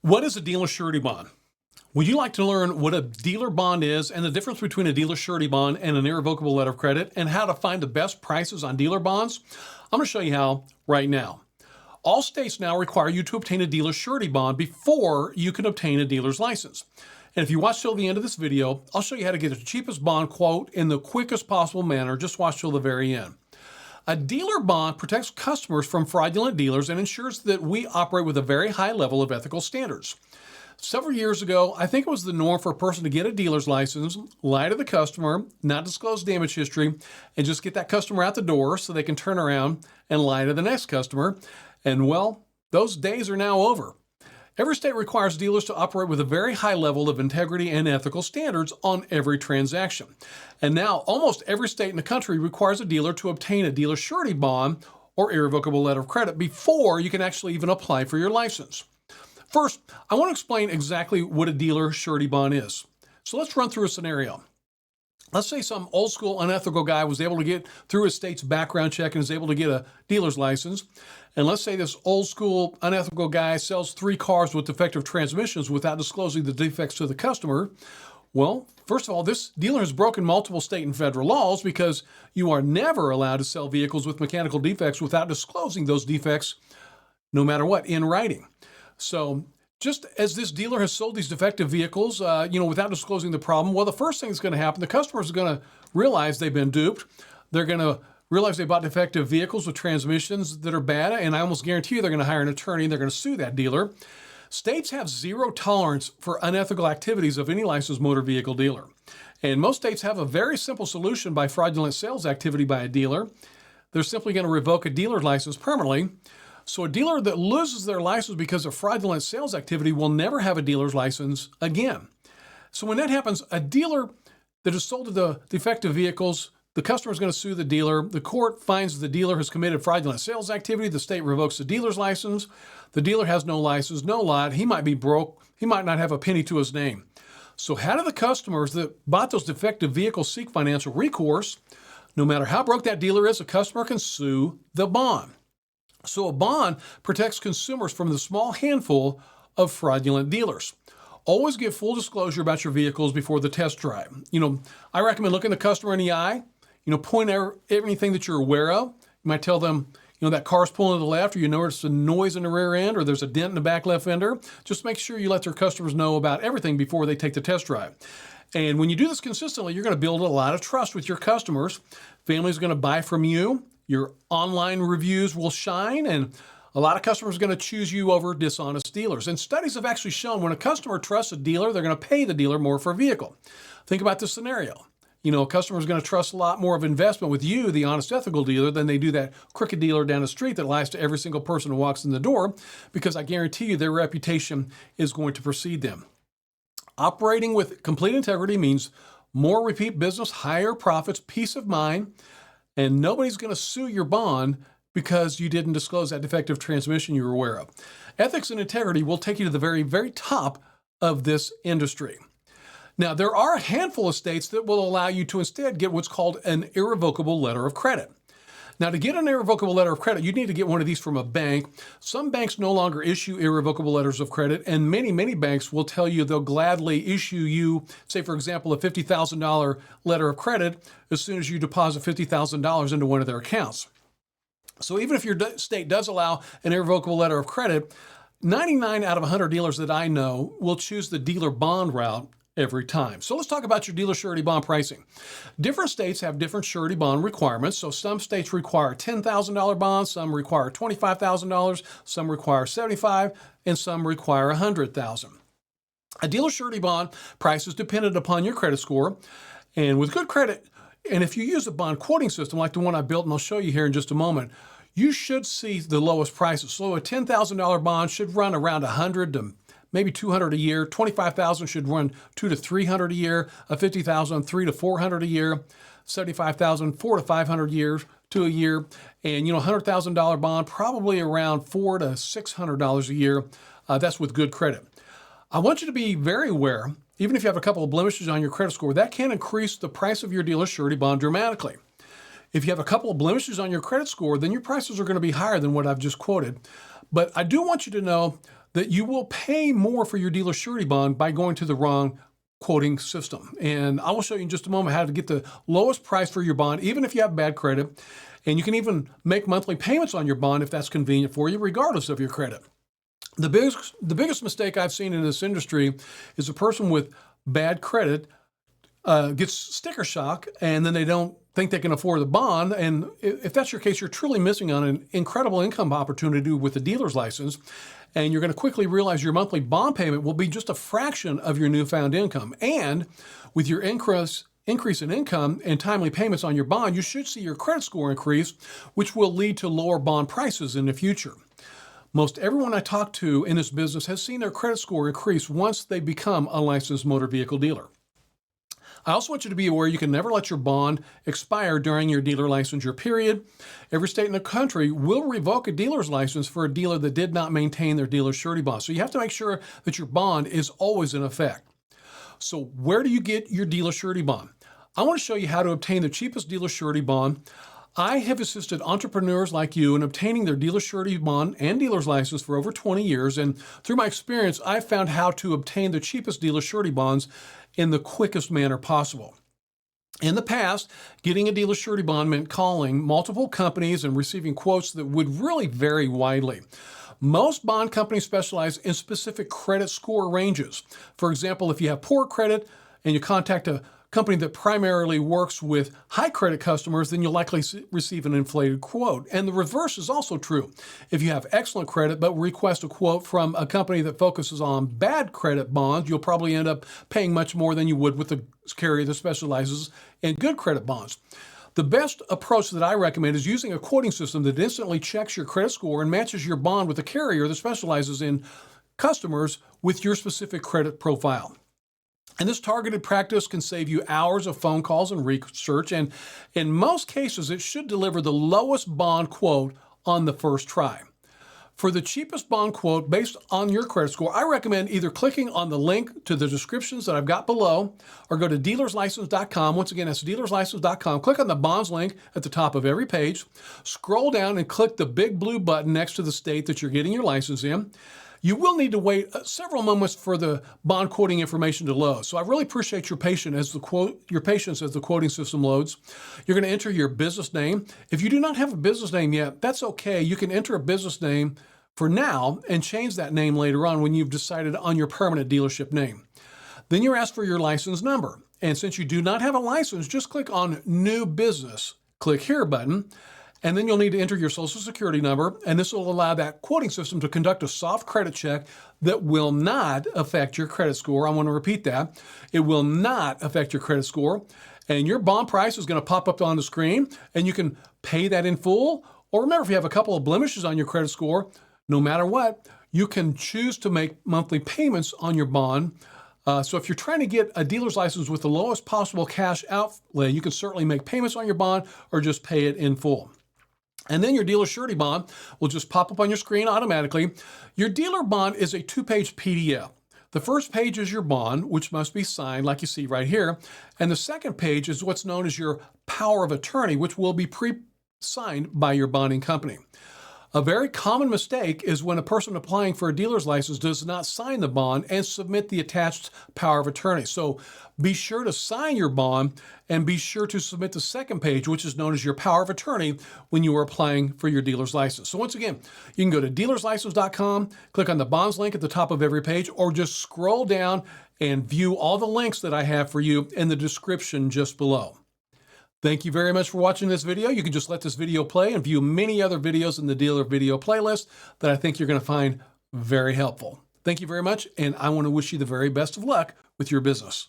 What is a dealer surety bond? Would you like to learn what a dealer bond is and the difference between a dealer surety bond and an irrevocable letter of credit and how to find the best prices on dealer bonds? I'm going to show you how right now. All states now require you to obtain a dealer surety bond before you can obtain a dealer's license. And if you watch till the end of this video, I'll show you how to get the cheapest bond quote in the quickest possible manner. Just watch till the very end. A dealer bond protects customers from fraudulent dealers and ensures that we operate with a very high level of ethical standards. Several years ago, I think it was the norm for a person to get a dealer's license, lie to the customer, not disclose damage history, and just get that customer out the door so they can turn around and lie to the next customer. And well, those days are now over. Every state requires dealers to operate with a very high level of integrity and ethical standards on every transaction. And now almost every state in the country requires a dealer to obtain a dealer surety bond or irrevocable letter of credit before you can actually even apply for your license. First, I want to explain exactly what a dealer surety bond is. So let's run through a scenario. Let's say some old school unethical guy was able to get through his state's background check and is able to get a dealer's license. And let's say this old school unethical guy sells 3 cars with defective transmissions without disclosing the defects to the customer. Well, first of all, this dealer has broken multiple state and federal laws because you are never allowed to sell vehicles with mechanical defects without disclosing those defects, no matter what, in writing. So just as this dealer has sold these defective vehicles, without disclosing the problem, well, the first thing that's going to happen, the customer is going to realize they've been duped. They're going to realize they bought defective vehicles with transmissions that are bad, and I almost guarantee you they're going to hire an attorney and they're going to sue that dealer. States have zero tolerance for unethical activities of any licensed motor vehicle dealer. And most states have a very simple solution by fraudulent sales activity by a dealer. They're simply going to revoke a dealer's license permanently. So a dealer that loses their license because of fraudulent sales activity will never have a dealer's license again. So when that happens, a dealer that has sold the defective vehicles, the customer is going to sue the dealer. The court finds the dealer has committed fraudulent sales activity. The state revokes the dealer's license. The dealer has no license, no lot. He might be broke. He might not have a penny to his name. So how do the customers that bought those defective vehicles seek financial recourse? No matter how broke that dealer is, a customer can sue the bond. So a bond protects consumers from the small handful of fraudulent dealers. Always give full disclosure about your vehicles before the test drive. I recommend looking the customer in the eye, point out everything that you're aware of. You might tell them, that car's pulling to the left, or you notice a noise in the rear end, or there's a dent in the back left fender. Just make sure you let your customers know about everything before they take the test drive. And when you do this consistently, you're going to build a lot of trust with your customers. Families are going to buy from you. Your online reviews will shine, and a lot of customers are going to choose you over dishonest dealers. And studies have actually shown when a customer trusts a dealer, they're going to pay the dealer more for a vehicle. Think about this scenario. A customer is going to trust a lot more of investment with you, the honest, ethical dealer, than they do that crooked dealer down the street that lies to every single person who walks in the door, because I guarantee you their reputation is going to precede them. Operating with complete integrity means more repeat business, higher profits, peace of mind, and nobody's going to sue your bond because you didn't disclose that defective transmission you were aware of. Ethics and integrity will take you to the very, very top of this industry. Now, there are a handful of states that will allow you to instead get what's called an irrevocable letter of credit. Now, to get an irrevocable letter of credit, you need to get one of these from a bank. Some banks no longer issue irrevocable letters of credit, and many, many banks will tell you they'll gladly issue you, say, for example, a $50,000 letter of credit as soon as you deposit $50,000 into one of their accounts. So even if your state does allow an irrevocable letter of credit, 99 out of 100 dealers that I know will choose the dealer bond route every time. So let's talk about your dealer surety bond pricing. Different states have different surety bond requirements. So some states require $10,000 bonds, some require $25,000, some require $75,000, and some require $100,000. A dealer surety bond price is dependent upon your credit score. And with good credit, and if you use a bond quoting system like the one I built, and I'll show you here in just a moment, you should see the lowest prices. So a $10,000 bond should run around $100 to maybe $200 a year. $25,000 should run $200 to $300 a year. A $50,000, $300 to $400 a year. $75,000, $400 to $500 a year. And $100,000 bond probably around $400 to $600 a year. That's with good credit. I want you to be very aware, even if you have a couple of blemishes on your credit score, that can increase the price of your dealer surety bond dramatically. If you have a couple of blemishes on your credit score, then your prices are going to be higher than what I've just quoted. But I do want you to know that you will pay more for your dealer surety bond by going to the wrong quoting system. And I will show you in just a moment how to get the lowest price for your bond, even if you have bad credit. And you can even make monthly payments on your bond if that's convenient for you, regardless of your credit. The biggest mistake I've seen in this industry is a person with bad credit gets sticker shock, and then they don't think they can afford the bond. And if that's your case, you're truly missing on an incredible income opportunity with the dealer's license. And you're going to quickly realize your monthly bond payment will be just a fraction of your newfound income. And with your increase in income and timely payments on your bond, you should see your credit score increase, which will lead to lower bond prices in the future. Most everyone I talk to in this business has seen their credit score increase once they become a licensed motor vehicle dealer. I also want you to be aware you can never let your bond expire during your dealer licensure period. Every state in the country will revoke a dealer's license for a dealer that did not maintain their dealer surety bond. So you have to make sure that your bond is always in effect. So where do you get your dealer surety bond? I want to show you how to obtain the cheapest dealer surety bond. I have assisted entrepreneurs like you in obtaining their dealer surety bond and dealer's license for over 20 years. And through my experience, I've found how to obtain the cheapest dealer surety bonds in the quickest manner possible. In the past, getting a dealer surety bond meant calling multiple companies and receiving quotes that would really vary widely. Most bond companies specialize in specific credit score ranges. For example, if you have poor credit and you contact a company that primarily works with high credit customers, then you'll likely receive an inflated quote. And the reverse is also true. If you have excellent credit but request a quote from a company that focuses on bad credit bonds, you'll probably end up paying much more than you would with the carrier that specializes in good credit bonds. The best approach that I recommend is using a quoting system that instantly checks your credit score and matches your bond with a carrier that specializes in customers with your specific credit profile. And this targeted practice can save you hours of phone calls and research, and in most cases, it should deliver the lowest bond quote on the first try. For the cheapest bond quote based on your credit score, I recommend either clicking on the link to the descriptions that I've got below or go to dealerslicense.com. Once again, that's dealerslicense.com. Click on the bonds link at the top of every page. Scroll down and click the big blue button next to the state that you're getting your license in. You will need to wait several moments for the bond quoting information to load. So I really appreciate your patience as the quoting system loads. You're going to enter your business name. If you do not have a business name yet, that's okay. You can enter a business name for now and change that name later on when you've decided on your permanent dealership name. Then you're asked for your license number. And since you do not have a license, just click on New Business. Click Here button. And then you'll need to enter your social security number, and this will allow that quoting system to conduct a soft credit check that will not affect your credit score. I want to repeat that. It will not affect your credit score, and your bond price is going to pop up on the screen, and you can pay that in full. Or remember, if you have a couple of blemishes on your credit score, no matter what, you can choose to make monthly payments on your bond. So if you're trying to get a dealer's license with the lowest possible cash outlay, you can certainly make payments on your bond or just pay it in full. And then your dealer surety bond will just pop up on your screen automatically. Your dealer bond is a 2-page PDF. The first page is your bond, which must be signed like you see right here. And the second page is what's known as your power of attorney, which will be pre-signed by your bonding company. A very common mistake is when a person applying for a dealer's license does not sign the bond and submit the attached power of attorney. So be sure to sign your bond and be sure to submit the second page, which is known as your power of attorney, when you are applying for your dealer's license. So once again, you can go to dealerslicense.com, click on the bonds link at the top of every page, or just scroll down and view all the links that I have for you in the description just below. Thank you very much for watching this video. You can just let this video play and view many other videos in the dealer video playlist that I think you're going to find very helpful. Thank you very much, and I want to wish you the very best of luck with your business.